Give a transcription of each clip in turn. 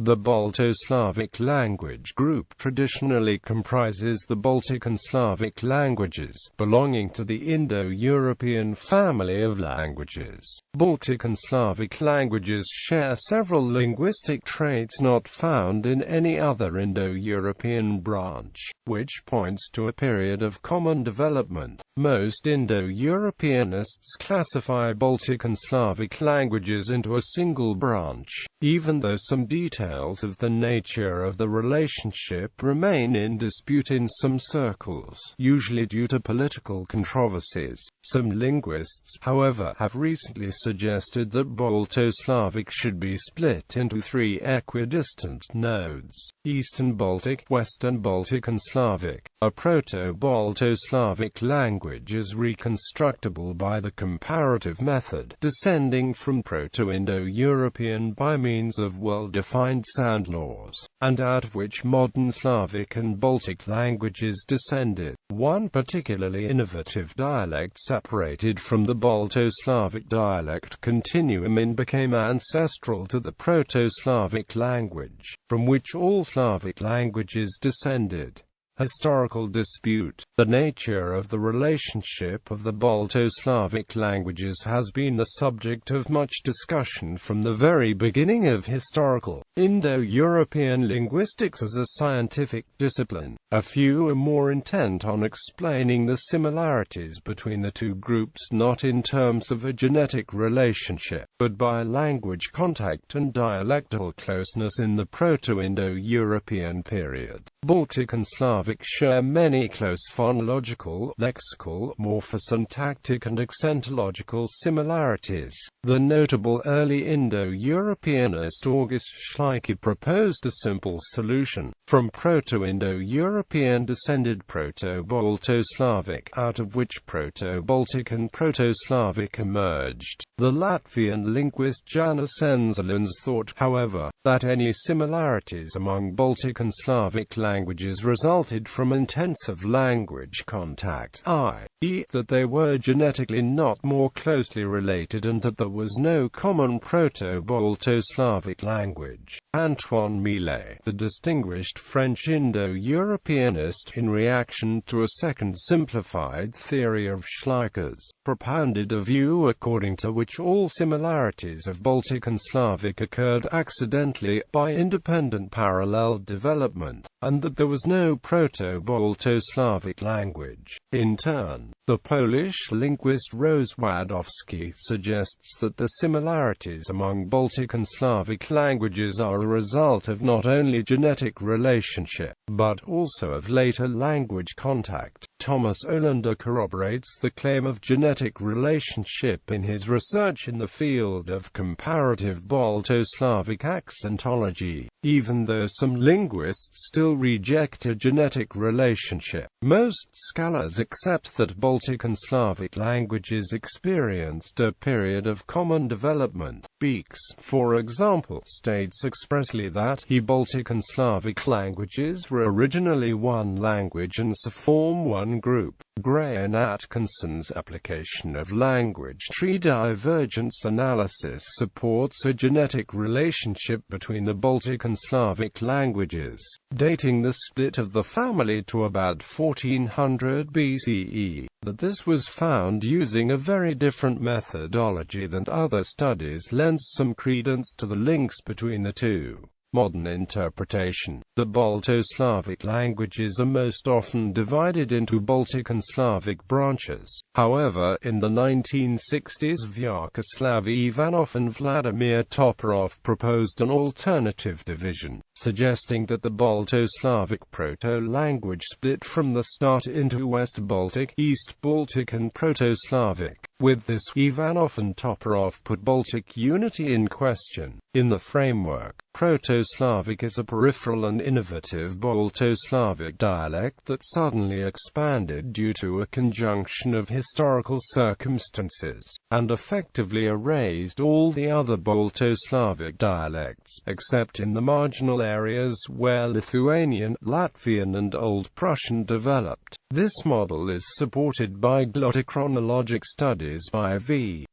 The Balto-Slavic language group traditionally comprises the Baltic and Slavic languages, belonging to the Indo-European family of languages. Baltic and Slavic languages share several linguistic traits not found in any other Indo-European branch, which points to a period of common development. Most Indo-Europeanists classify Baltic and Slavic languages into a single branch, even though some details of the nature of the relationship remain in dispute in some circles, usually due to political controversies. Some linguists, however, have recently suggested that Balto-Slavic should be split into three equidistant nodes: Eastern Baltic, Western Baltic and Slavic. A Proto-Balto-Slavic language is reconstructible by the comparative method, descending from Proto-Indo-European by means of well-defined sound laws, and out of which modern Slavic and Baltic languages descended. One particularly innovative dialect separated from the Balto-Slavic dialect continuum and became ancestral to the Proto-Slavic language, from which all Slavic languages descended. Historical dispute. The nature of the relationship of the Balto-Slavic languages has been the subject of much discussion from the very beginning of historical Indo-European linguistics as a scientific discipline. A few are more intent on explaining the similarities between the two groups not in terms of a genetic relationship, but by language contact and dialectal closeness in the Proto-Indo-European period. Baltic and Slavic share many close phonological, lexical, morphosyntactic and accentological similarities. The notable early Indo-Europeanist August Schleicher proposed a simple solution. From Proto-Indo-European descended Proto-Balto-Slavic, out of which Proto-Baltic and Proto-Slavic emerged. The Latvian linguist Jānis Enzelins thought, however, that any similarities among Baltic and Slavic languages resulted from intensive language contact, i.e., that they were genetically not more closely related and that there was no common Proto-Balto-Slavic language. Antoine Millet, the distinguished French Indo-Europeanist, in reaction to a second simplified theory of Schleicher's, propounded a view according to which all similarities of Baltic and Slavic occurred accidentally, by independent parallel development, and that there was no Proto-Balto-Slavic language. In turn, the Polish linguist Rozwadowski suggests that the similarities among Baltic and Slavic languages are a result of not only genetic relationship, but also of later language contact. Thomas Olander corroborates the claim of genetic relationship in his research in the field of comparative Balto-Slavic accentology, even though some linguists still reject a genetic relationship. Most scholars accept that Baltic and Slavic languages experienced a period of common development. Beeks, for example, states expressly that Baltic and Slavic languages were originally one language and so form one group. Gray and Atkinson's application of language tree divergence analysis supports a genetic relationship between the Baltic and Slavic languages, dating the split of the family to about 1400 BCE. That this was found using a very different methodology than other studies lends some credence to the links between the two. Modern interpretation. The Balto-Slavic languages are most often divided into Baltic and Slavic branches. However, in the 1960s Vyacheslav Ivanov and Vladimir Toporov proposed an alternative division, suggesting that the Balto-Slavic proto-language split from the start into West Baltic, East Baltic and Proto-Slavic. With this, Ivanov and Toporov put Baltic unity in question. In the framework, Proto-Slavic is a peripheral and innovative Balto-Slavic dialect that suddenly expanded due to a conjunction of historical circumstances, and effectively erased all the other Balto-Slavic dialects, except in the marginal areas where Lithuanian, Latvian and Old Prussian developed. This model is supported by glottochronologic studies by V.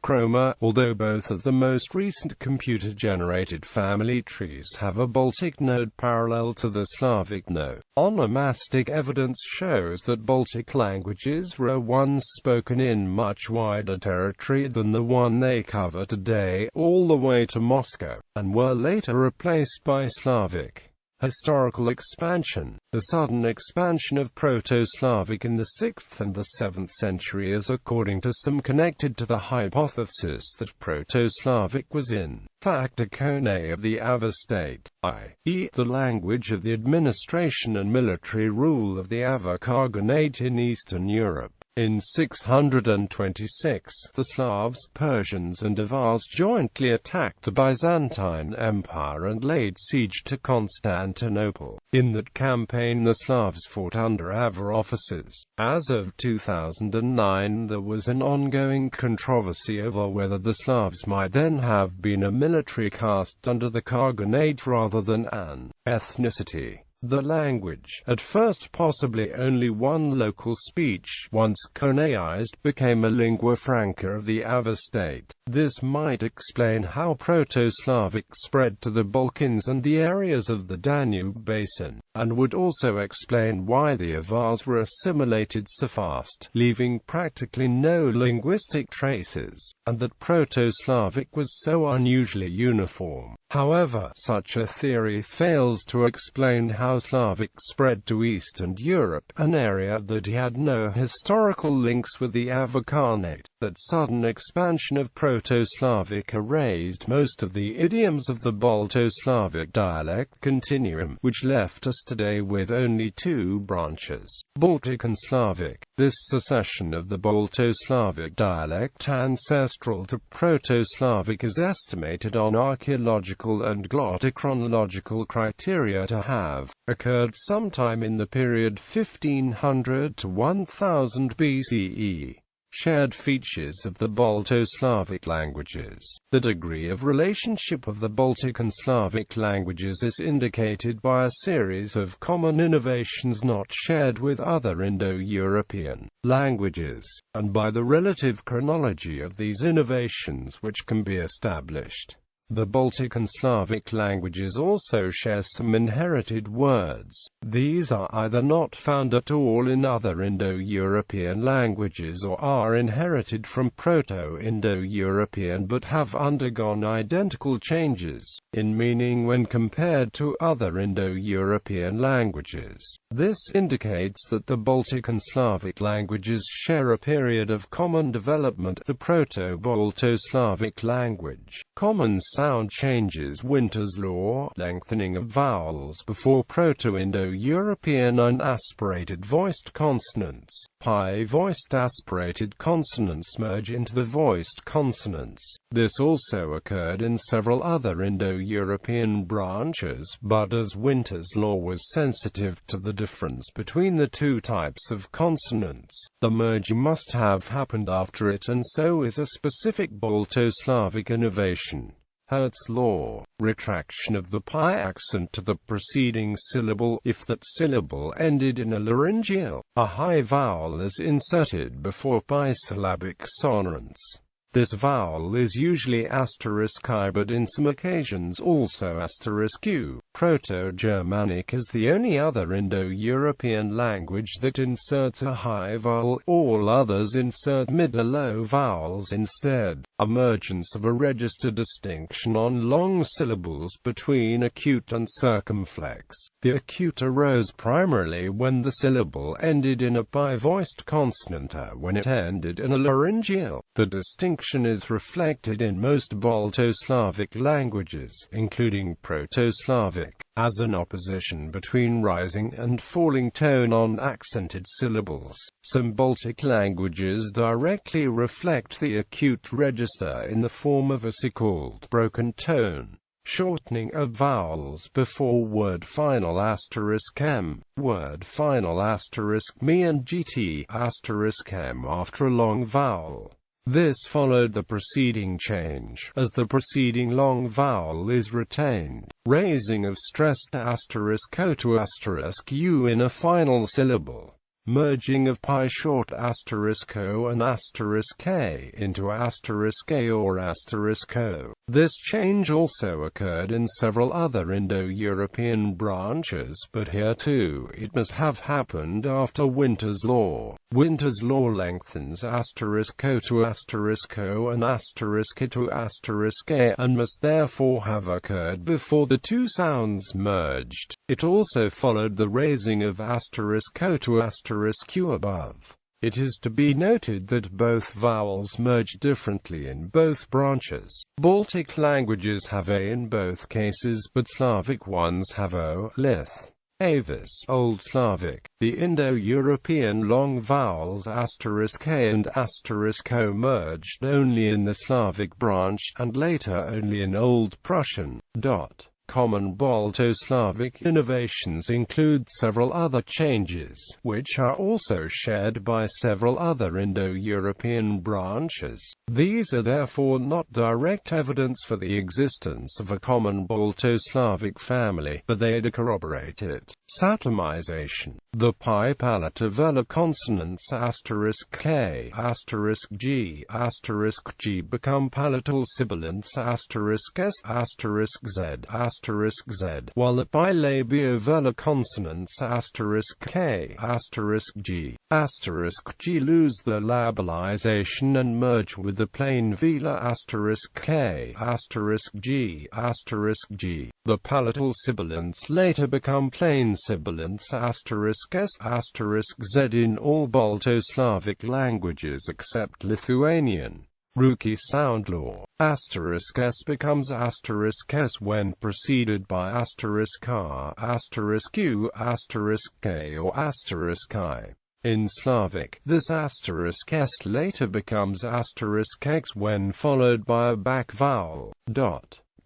chroma, although both of the most recent computer-generated family trees have a Baltic node parallel to the Slavic node. Onomastic evidence shows that Baltic languages were once spoken in much wider territory than the one they cover today, all the way to Moscow, and were later replaced by Slavic. Historical expansion. The sudden expansion of Proto-Slavic in the 6th and the 7th century is, according to some, connected to the hypothesis that Proto-Slavic was in fact a Koine of the Ava state, i.e., the language of the administration and military rule of the Ava Khaganate in Eastern Europe. In 626, the Slavs, Persians and Avars jointly attacked the Byzantine Empire and laid siege to Constantinople. In that campaign the Slavs fought under Avar officers. As of 2009 there was an ongoing controversy over whether the Slavs might then have been a military caste under the Khaganate rather than an ethnicity. The language, at first possibly only one local speech, once Koneized, became a lingua franca of the Ava state. This might explain how Proto-Slavic spread to the Balkans and the areas of the Danube basin, and would also explain why the Avars were assimilated so fast, leaving practically no linguistic traces, and that Proto-Slavic was so unusually uniform. However, such a theory fails to explain how Slavic spread to Eastern Europe, an area that had no historical links with the Ava Khanate. That sudden expansion of Proto-Slavic erased most of the idioms of the Balto-Slavic dialect continuum, which left us today with only two branches, Baltic and Slavic. This secession of the Balto-Slavic dialect ancestral to Proto-Slavic is estimated on archaeological and glottochronological criteria to have occurred sometime in the period 1500 to 1000 BCE. Shared features of the Balto-Slavic languages. The degree of relationship of the Baltic and Slavic languages is indicated by a series of common innovations not shared with other Indo-European languages, and by the relative chronology of these innovations which can be established. The Baltic and Slavic languages also share some inherited words. These are either not found at all in other Indo-European languages or are inherited from Proto-Indo-European but have undergone identical changes in meaning when compared to other Indo-European languages. This indicates that the Baltic and Slavic languages share a period of common development. The Proto-Balto-Slavic language. Common sound changes. Winter's law, lengthening of vowels before Proto-Indo-European unaspirated voiced consonants. Pi voiced aspirated consonants merge into the voiced consonants. This also occurred in several other Indo-European branches, but as Winter's law was sensitive to the difference between the two types of consonants, the merge must have happened after it, and so is a specific Balto-Slavic innovation. Hertz's law, retraction of the pi accent to the preceding syllable. If that syllable ended in a laryngeal, a high vowel is inserted before bisyllabic sonorants. This vowel is usually *I, but in some occasions also *U. Proto-Germanic is the only other Indo-European language that inserts a high vowel. All others insert mid or low vowels instead. Emergence of a register distinction on long syllables between acute and circumflex. The acute arose primarily when the syllable ended in a pi-voiced consonant or when it ended in a laryngeal. The distinction is reflected in most Balto-Slavic languages, including Proto-Slavic, as an opposition between rising and falling tone on accented syllables. Some Baltic languages directly reflect the acute register in the form of a so-called broken tone. Shortening of vowels before word final *m, word final *me and gt *m after a long vowel. This followed the preceding change, as the preceding long vowel is retained. Raising of stressed *o to *u in a final syllable. merging of pi short *o and *k into *a or *o. This change also occurred in several other Indo-European branches, but here too it must have happened after Winter's law. Winter's law lengthens *o to *o and *k to *a, and must therefore have occurred before the two sounds merged. It also followed the raising of *o to *q above. It is to be noted that both vowels merge differently in both branches. Baltic languages have a in both cases, but Slavic ones have o, lith. Avis, Old Slavic. The Indo-European long vowels *k and *o merged only in the Slavic branch, and later only in Old Prussian. Common Balto-Slavic innovations include several other changes, which are also shared by several other Indo-European branches. These are therefore not direct evidence for the existence of a common Balto-Slavic family, but they corroborate it. Satomization. The pi palatal vowel consonants *k, *g become palatal sibilants *s, *z, while the bilabial vowel consonants *k, *g, lose their labialization and merge with the plain velar *k, *g. The palatal sibilants later become plain sibilants *s, *z in all Balto-Slavic languages except Lithuanian. Rookie sound law. *s becomes *s when preceded by *r, *q, *k or *i. In Slavic, this *s later becomes *x when followed by a back vowel.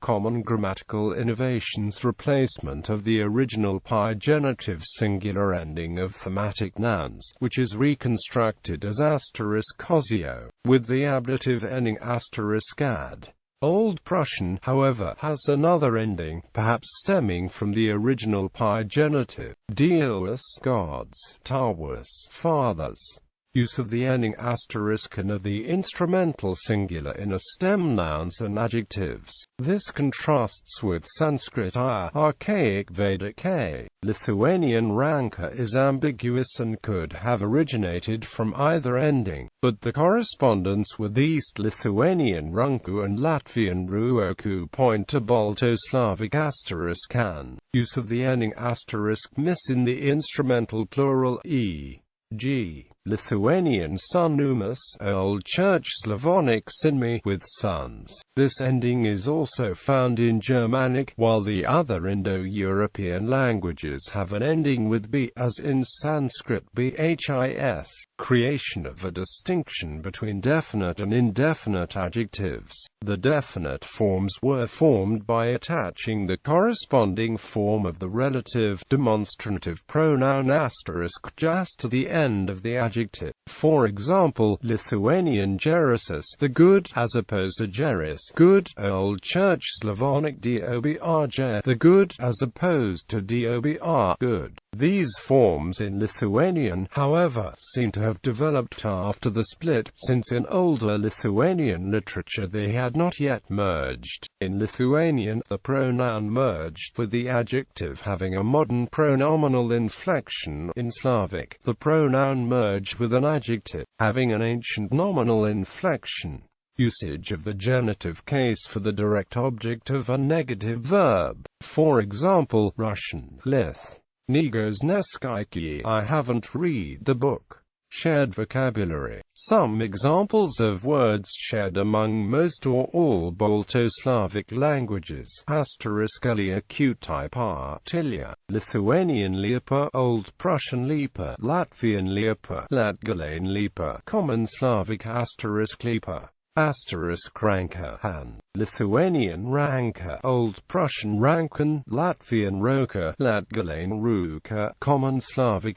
Common grammatical innovations: replacement of the original pi genitive singular ending of thematic nouns, which is reconstructed as *cosio, with the ablative ending *ad. Old Prussian, however, has another ending, perhaps stemming from the original pi genitive: dios, gods, tavus, fathers. Use of the ending * and of the instrumental singular in a stem nouns and adjectives. This contrasts with Sanskrit archaic Vedic a. Lithuanian ranka is ambiguous and could have originated from either ending, but the correspondence with East Lithuanian runku and Latvian ruoku point to Balto-Slavic *an. Use of the ending * miss in the instrumental plural e.g. Lithuanian sunumas, Old Church Slavonic sinmi, with sons. This ending is also found in Germanic, while the other Indo-European languages have an ending with b, as in Sanskrit bhis. Creation of a distinction between definite and indefinite adjectives. The definite forms were formed by attaching the corresponding form of the relative demonstrative pronoun * just to the end of the adjective. For example, Lithuanian geresis, the good, as opposed to geris, good. Old Church Slavonic dobrj, the good, as opposed to dobr, good. These forms in Lithuanian, however, seem to have developed after the split, since in older Lithuanian literature they had not yet merged. In Lithuanian, the pronoun merged with the adjective having a modern pronominal inflection. In Slavic, the pronoun merged with an adjective having an ancient nominal inflection. Usage of the genitive case for the direct object of a negative verb. For example, Russian, lith. Negos neskaiki, I haven't read the book. Shared vocabulary. Some examples of words shared among most or all Balto-Slavic languages. *Eli acute type artilia. Lithuanian liepa, Old Prussian liepa, Latvian liepa, Latgalian liepa, Common Slavic *liepa. Ranka, han. Lithuanian ranka, Old Prussian rankan, Latvian roka, Latgalian ruka, Common Slavic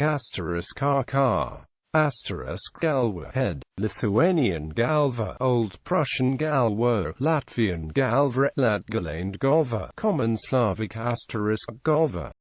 *kar. Galwa, head. Lithuanian galva, Old Prussian galwa, Latvian galva, Latgalian golva, Common Slavic *golva.